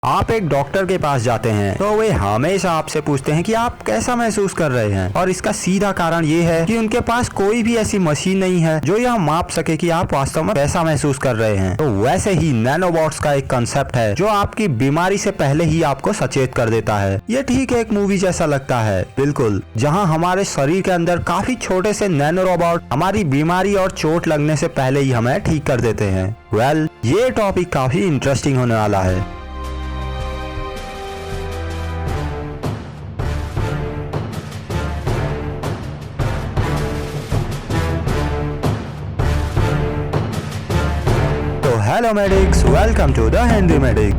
आप एक डॉक्टर के पास जाते हैं तो वे हमेशा आपसे पूछते हैं कि आप कैसा महसूस कर रहे हैं, और इसका सीधा कारण ये है कि उनके पास कोई भी ऐसी मशीन नहीं है जो यह माप सके कि आप वास्तव में कैसा महसूस कर रहे हैं। तो वैसे ही नैनोबॉट्स का एक कंसेप्ट है जो आपकी बीमारी से पहले ही आपको सचेत कर देता है। ये ठीक एक मूवी जैसा लगता है, बिल्कुल, जहाँ हमारे शरीर के अंदर काफी छोटे से नैनो रोबोट हमारी बीमारी और चोट लगने से पहले ही हमें ठीक कर देते हैं। ये टॉपिक काफी इंटरेस्टिंग होने वाला है। Hello medics, welcome to the Henry Medic.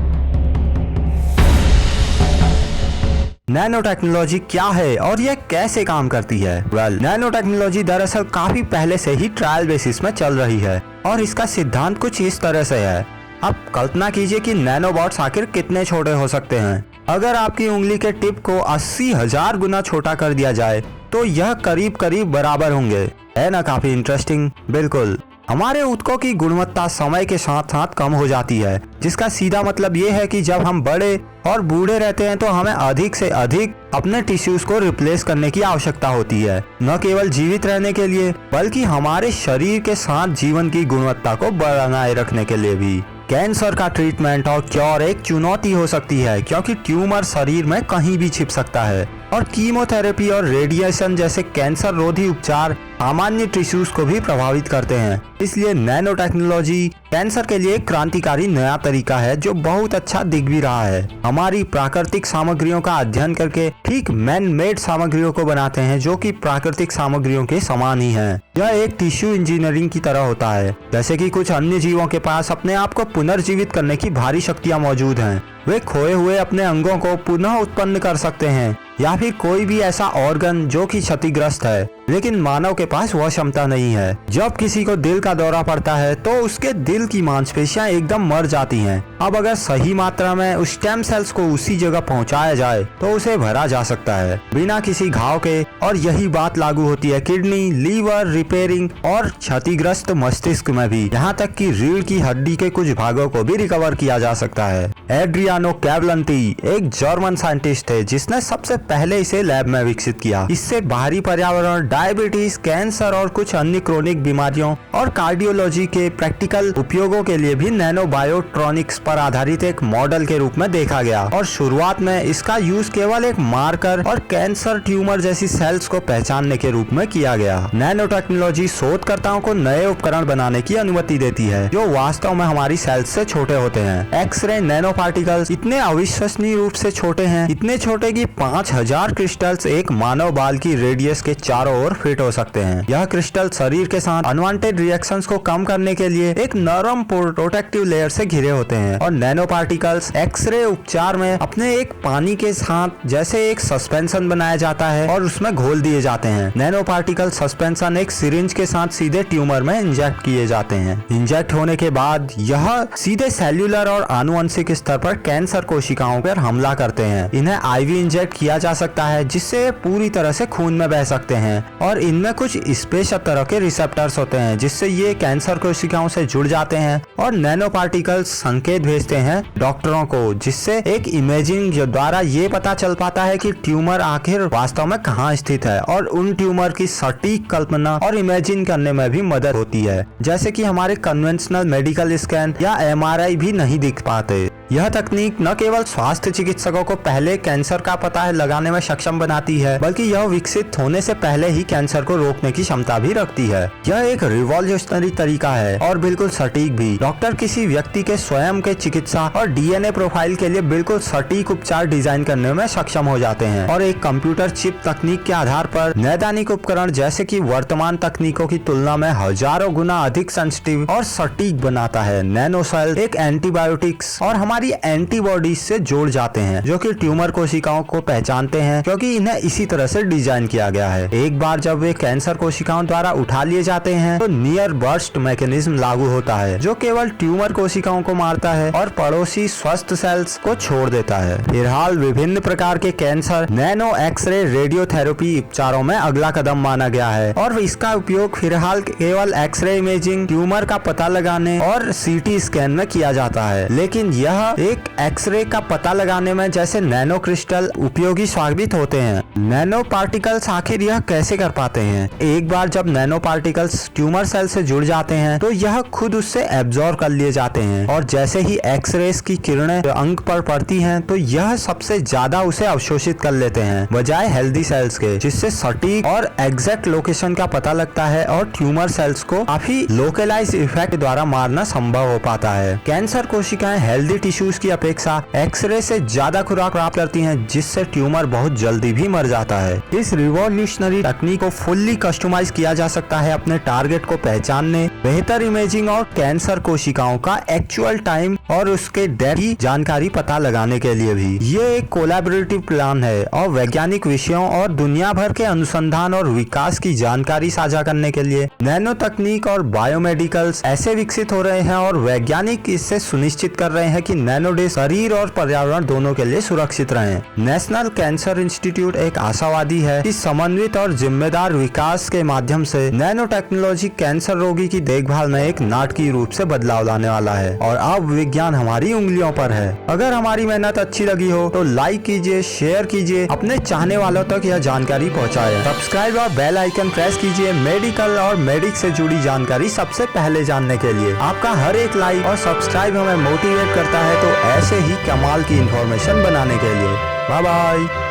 Nanotechnology क्या है और यह कैसे काम करती है? नैनो टेक्नोलॉजी दरअसल काफी पहले से ही ट्रायल बेसिस में चल रही है और इसका सिद्धांत कुछ इस तरह से है। अब कल्पना कीजिए कि नैनोबॉट्स आखिर कितने छोटे हो सकते हैं। अगर आपकी उंगली के टिप को 80,000 गुना छोटा कर दिया जाए तो यह करीब करीब बराबर होंगे। है ना काफी इंटरेस्टिंग? बिल्कुल। हमारे ऊतकों की गुणवत्ता समय के साथ साथ कम हो जाती है, जिसका सीधा मतलब ये है कि जब हम बड़े और बूढ़े रहते हैं तो हमें अधिक से अधिक अपने टिश्यूज को रिप्लेस करने की आवश्यकता होती है, न केवल जीवित रहने के लिए बल्कि हमारे शरीर के साथ जीवन की गुणवत्ता को बनाए रखने के लिए भी। कैंसर का ट्रीटमेंट और क्योर एक चुनौती हो सकती है क्योंकि ट्यूमर शरीर में कहीं भी छिप सकता है और कीमोथेरेपी और रेडिएशन जैसे कैंसर रोधी उपचार सामान्य टिश्यूज को भी प्रभावित करते हैं। इसलिए नैनो टेक्नोलॉजी कैंसर के लिए एक क्रांतिकारी नया तरीका है जो बहुत अच्छा दिख भी रहा है। हमारी प्राकृतिक सामग्रियों का अध्ययन करके ठीक मैन मेड सामग्रियों को बनाते हैं जो कि प्राकृतिक सामग्रियों के समान ही हैं। यह एक टिश्यू इंजीनियरिंग की तरह होता है। जैसे कि कुछ अन्य जीवों के पास अपने आप को पुनर्जीवित करने की भारी शक्तियां मौजूद हैं, वे खोए हुए अपने अंगों को पुनः उत्पन्न कर सकते हैं या फिर कोई भी ऐसा ऑर्गन जो कि क्षतिग्रस्त है, लेकिन मानव के पास वह क्षमता नहीं है। जब किसी को दिल का दौरा पड़ता है तो उसके दिल की मांसपेशियां एकदम मर जाती हैं। अब अगर सही मात्रा में उस स्टेम सेल्स को उसी जगह पहुंचाया जाए तो उसे भरा जा सकता है बिना किसी घाव के, और यही बात लागू होती है किडनी, लीवर रिपेयरिंग और क्षतिग्रस्त मस्तिष्क में भी। यहाँ तक कि रीढ़ की हड्डी के कुछ भागों को भी रिकवर किया जा सकता है। एड्रियानो कैवलंती एक जर्मन साइंटिस्ट थे जिसने सबसे पहले इसे लैब में विकसित किया। इससे बाहरी पर्यावरण, डायबिटीज, कैंसर और कुछ अन्य क्रोनिक बीमारियों और कार्डियोलॉजी के प्रैक्टिकल उपयोगों के लिए भी नैनो बायोट्रॉनिक्स पर आधारित एक मॉडल के रूप में देखा गया। और शुरुआत में इसका यूज केवल एक मार्कर और कैंसर ट्यूमर जैसी सेल्स को पहचानने के रूप में किया गया। नैनो टेक्नोलॉजी शोधकर्ताओं को नए उपकरण बनाने की अनुमति देती है जो वास्तव में हमारी सेल्स से छोटे होते हैं। एक्सरे नैनो पार्टिकल्स इतने अविश्वसनीय रूप से छोटे हैं, इतने छोटे कि 5000 क्रिस्टल्स एक मानव बाल की रेडियस के चारों ओर फिट हो सकते हैं। यह क्रिस्टल शरीर के साथ अनवांटेड रिएक्शंस को कम करने के लिए एक नरम प्रोटेक्टिव लेयर से घिरे होते हैं। और नैनो पार्टिकल्स एक्सरे उपचार में अपने एक पानी के साथ जैसे एक सस्पेंशन बनाया जाता है और उसमें घोल दिए जाते हैं। नैनो पार्टिकल सस्पेंशन एक सिरिंज के साथ सीधे ट्यूमर में इंजेक्ट किए जाते हैं। इंजेक्ट होने के बाद यह सीधे सेल्यूलर और आनुवंशिक स्तर पर कैंसर कोशिकाओं पर हमला करते हैं। इन्हें आईवी इंजेक्ट किया जा सकता है जिससे पूरी तरह से खून में बह सकते हैं, और इनमें कुछ स्पेशल तरह के रिसेप्टर्स होते हैं जिससे ये कैंसर कोशिकाओं से जुड़ जाते हैं और नैनो पार्टिकल्स संकेत भेजते हैं डॉक्टरों को, जिससे एक इमेजिंग द्वारा ये पता चल पाता है कि ट्यूमर आखिर वास्तव में कहाँ स्थित है, और उन ट्यूमर की सटीक कल्पना और इमेजिन करने में भी मदद होती है, जैसे कि हमारे कन्वेंशनल मेडिकल स्कैन या एमआरआई भी नहीं दिख पाते। यह तकनीक न केवल स्वास्थ्य चिकित्सकों को पहले कैंसर का पता लगाने में सक्षम बनाती है, बल्कि यह विकसित होने से पहले ही कैंसर को रोकने की क्षमता भी रखती है। यह एक रिवॉल्यूशनरी तरीका है और बिल्कुल सटीक भी। डॉक्टर किसी व्यक्ति के स्वयं के चिकित्सा और डीएनए प्रोफाइल के लिए बिल्कुल सटीक उपचार डिजाइन करने में सक्षम हो जाते हैं, और एक कंप्यूटर चिप तकनीक के आधार पर नैदानिक उपकरण जैसे कि वर्तमान तकनीकों की तुलना में हजारों गुना अधिक सेंसिटिव और सटीक बनाता है। नैनो सेल एक एंटीबायोटिक्स और हमारी एंटीबॉडीज से जोड़ जाते हैं जो कि ट्यूमर कोशिकाओं को पहचानते हैं, क्योंकि इन्हें इसी तरह से डिजाइन किया गया है। एक बार जब वे कैंसर कोशिकाओं द्वारा उठा लिए जाते हैं तो नियर बर्स्ट मैकेनिज्म लागू होता है जो केवल ट्यूमर कोशिकाओं को मारता है और पड़ोसी स्वस्थ सेल्स को छोड़ देता है। फिलहाल विभिन्न प्रकार के कैंसर नैनो एक्सरे रेडियोथेरेपी उपचारों में अगला कदम माना गया है, और इसका उपयोग फिलहाल केवल एक्सरे इमेजिंग, ट्यूमर का पता लगाने और सीटी स्कैन में किया जाता है। लेकिन यह यह एक एक्सरे का पता लगाने में जैसे नैनो क्रिस्टल उपयोगी साबित होते हैं। नैनो पार्टिकल्स आखिर यह कैसे कर पाते हैं? एक बार जब नैनो पार्टिकल्स ट्यूमर सेल से जुड़ जाते हैं तो यह खुद उससे एब्जॉर्ब कर लिए जाते हैं और जैसे ही एक्सरेस की किरणें अंग पर पड़ती हैं तो यह सबसे ज्यादा उसे अवशोषित कर लेते हैं बजाय हेल्दी सेल्स के, जिससे सटीक और एग्जैक्ट लोकेशन का पता लगता है और ट्यूमर सेल्स को काफी लोकलाइज इफेक्ट द्वारा मारना संभव हो पाता है। कैंसर कोशिकाएं हेल्दी टिश्यूज की अपेक्षा एक्सरे से ज्यादा खुराक प्राप्त करती हैं, जिससे ट्यूमर बहुत जल्दी भी मर जाता है। इस रिवॉल्यूशनरी तकनीक को फुल्ली कस्टमाइज किया जा सकता है अपने टारगेट को पहचानने, बेहतर इमेजिंग और कैंसर कोशिकाओं का एक्चुअल टाइम और उसके डेथ की जानकारी पता लगाने के लिए भी। ये एक कोलैबोरेटिव प्लान है और वैज्ञानिक विषयों और दुनिया भर के अनुसंधान और विकास की जानकारी साझा करने के लिए नैनो तकनीक और बायोमेडिकल्स ऐसे विकसित हो रहे हैं और वैज्ञानिक इससे सुनिश्चित कर रहे हैं कि नैनो डिश शरीर और पर्यावरण दोनों के लिए सुरक्षित रहें। नेशनल कैंसर इंस्टीट्यूट एक आशावादी है कि समन्वित और जिम्मेदार विकास के माध्यम से नैनो टेक्नोलॉजी कैंसर रोगी की देखभाल में एक नाटकीय रूप से बदलाव लाने वाला है और अब विज्ञान हमारी उंगलियों पर है। अगर हमारी मेहनत अच्छी लगी हो तो लाइक कीजिए, शेयर कीजिए, अपने चाहने वालों तक यह जानकारी पहुंचाएं। सब्सक्राइब और बेल आइकन प्रेस कीजिए मेडिकल और मेडिक से जुड़ी जानकारी सबसे पहले जानने के लिए। आपका हर एक लाइक और सब्सक्राइब हमें मोटिवेट करता है तो ऐसे ही कमाल की इंफॉर्मेशन बनाने के लिए। Bye bye.